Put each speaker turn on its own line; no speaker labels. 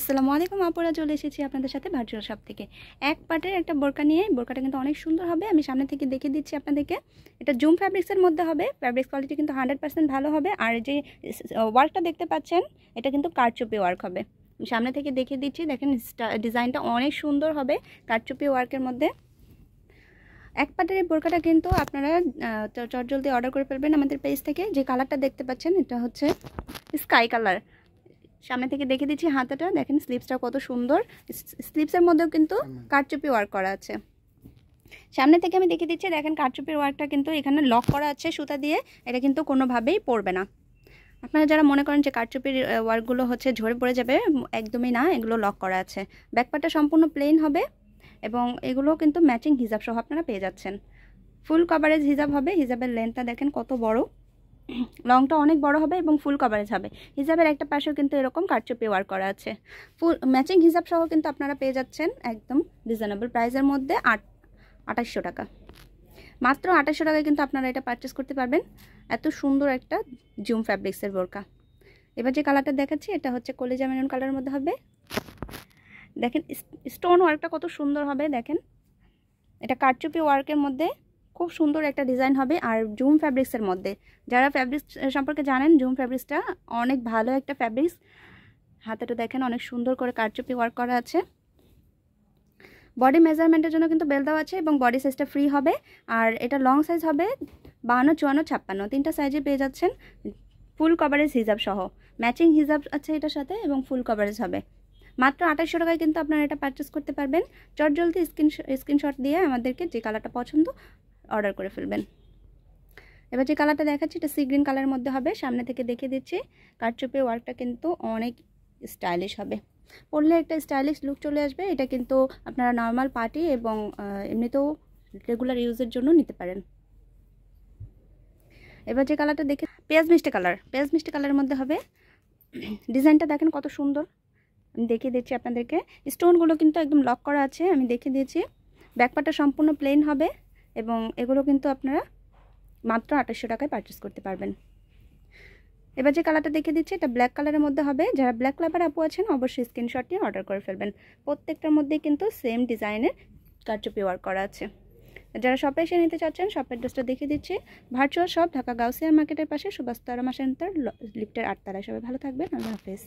আসসালামু আলাইকুম আপুরা, চলে এসেছি আপনাদের সাথে ভার্চুয়াল শপ থেকে এক পার্টের একটা বোরকা নিয়ে। বোরকাটা কিন্তু অনেক সুন্দর হবে, আমি সামনে থেকে দেখিয়ে দিচ্ছি আপনাদেরকে। এটা জুম ফ্যাব্রিক্সের মধ্যে হবে, ফ্যাব্রিক্স কোয়ালিটি কিন্তু 100% ভালো হবে। আর যে ওয়ার্কটা দেখতে পাচ্ছেন এটা কিন্তু কারচুপি ওয়ার্ক হবে। সামনে থেকে দেখিয়ে দিচ্ছি, দেখেন ডিজাইনটা অনেক সুন্দর হবে কারচুপি ওয়ার্কের মধ্যে। এক পার্টের এই বোরকাটা কিন্তু আপনারা চটজলদি অর্ডার করে ফেলবেন আমাদের পেজ থেকে। যে কালারটা দেখতে পাচ্ছেন এটা হচ্ছে স্কাই কালার। সামনে থেকে দেখে দিচ্ছি হাতাটা, দেখেন স্লিপসটা কত সুন্দর। স্লিপসের মধ্যেও কিন্তু কারচুপি ওয়ার্ক করা আছে। সামনে থেকে আমি দেখে দিচ্ছি, দেখেন কারচুপির ওয়ার্কটা কিন্তু এখানে লক করা আছে সুতা দিয়ে, এটা কিন্তু কোনোভাবেই পড়বে না। আপনারা যারা মনে করেন যে কারচুপির ওয়ার্কগুলো হচ্ছে ঝরে পড়ে যাবে, একদমই না, এগুলো লক করা আছে। ব্যাকপার্টটা সম্পূর্ণ প্লেন হবে এবং এগুলো কিন্তু ম্যাচিং হিজাব সহ আপনারা পেয়ে যাচ্ছেন। ফুল কভারেজ হিজাব হবে। হিজাবের লেন্থটা দেখেন কত বড়, লংটা অনেক বড় হবে এবং ফুল কভারেজ হবে। হিজাবের একটা পাশেও কিন্তু এরকম কারচুপি ওয়ার্ক করা আছে। ফুল ম্যাচিং হিজাব সহ কিন্তু আপনারা পেয়ে যাচ্ছেন একদম রিজনেবল প্রাইসের মধ্যে 2800 টাকা। মাত্র 2800 টাকায় কিন্তু আপনারা এটা পারচেস করতে পারবেন। এত সুন্দর একটা জুম ফ্যাব্রিক্সের বোরকা। এবার যে কালারটা দেখাচ্ছি এটা হচ্ছে কলিজা মেরুন কালারের মধ্যে হবে। দেখেন স্টোন ওয়ার্কটা কত সুন্দর হবে, দেখেন এটা কারচুপি ওয়ার্কের মধ্যে খুব সুন্দর একটা ডিজাইন হবে। আর জুম ফ্যাব্রিক্সের মধ্যে, যারা ফ্যাব্রিক্স সম্পর্কে জানেন, জুম ফ্যাব্রিক্সটা অনেক ভালো একটা ফ্যাব্রিক্স। হাতেটা দেখেন অনেক সুন্দর করে কারচুপি ওয়ার্ক করা আছে। বডি মেজারমেন্টের জন্য কিন্তু বেল দেওয়া আছে এবং বডি সাইজটা ফ্রি হবে। আর এটা লং সাইজ হবে 52, 54, 56, তিনটা সাইজে পেয়ে যাচ্ছেন। ফুল কভারেজ হিজাব সহ, ম্যাচিং হিজাব আছে এটার সাথে এবং ফুল কভারেজ হবে। মাত্র 2800 টাকায় কিন্তু আপনারা এটা পারচেস করতে পারবেন। চটজলদি স্ক্রিনশট দিয়ে আমাদেরকে যে কালারটা পছন্দ অর্ডার করে ফেলবেন। এবার যে কালারটা দেখাচ্ছি এটা সি গ্রিন কালারের মধ্যে হবে। সামনে থেকে দেখে দিচ্ছি, কারচুপি ওয়ার্কটা কিন্তু অনেক স্টাইলিশ হবে। পরলে একটা স্টাইলিশ লুক চলে আসবে। এটা কিন্তু আপনারা নর্মাল পার্টি এবং এমনিতেও রেগুলার ইউজের জন্য নিতে পারেন। এবার যে কালারটা দেখে পেঁয়াজ মিষ্টি কালার, পেঁয়াজ মিষ্টি কালারের মধ্যে হবে। ডিজাইনটা দেখেন কত সুন্দর, আমি দেখিয়ে দিচ্ছি আপনাদেরকে। স্টোনগুলো কিন্তু একদম লক করা আছে, আমি দেখিয়ে দিয়েছি। ব্যাকপার্টটা সম্পূর্ণ প্লেন হবে এবং এগুলো কিন্তু আপনারা মাত্র 2800 টাকায় পারচেস করতে পারবেন। এবার যে কালারটা দেখে দিচ্ছি এটা ব্ল্যাক কালারের মধ্যে হবে। যারা ব্ল্যাক লাভার আপু আছেন অবশ্যই স্ক্রিনশট নিয়ে অর্ডার করে ফেলবেন। প্রত্যেকটার মধ্যেই কিন্তু সেম ডিজাইনের কারচুপি ওয়ার্ক করা আছে। যারা শপে এসে নিতে চাচ্ছেন শপের ড্রেসটা দেখিয়ে দিচ্ছি। ভার্চুয়াল শপ, ঢাকা গাউসিয়া মার্কেটের পাশে, সুভাষ তারামা সেন্টার, লিফটের 8 তলায়। সবাই ভালো থাকবেন, আল্লাহ হাফেজ।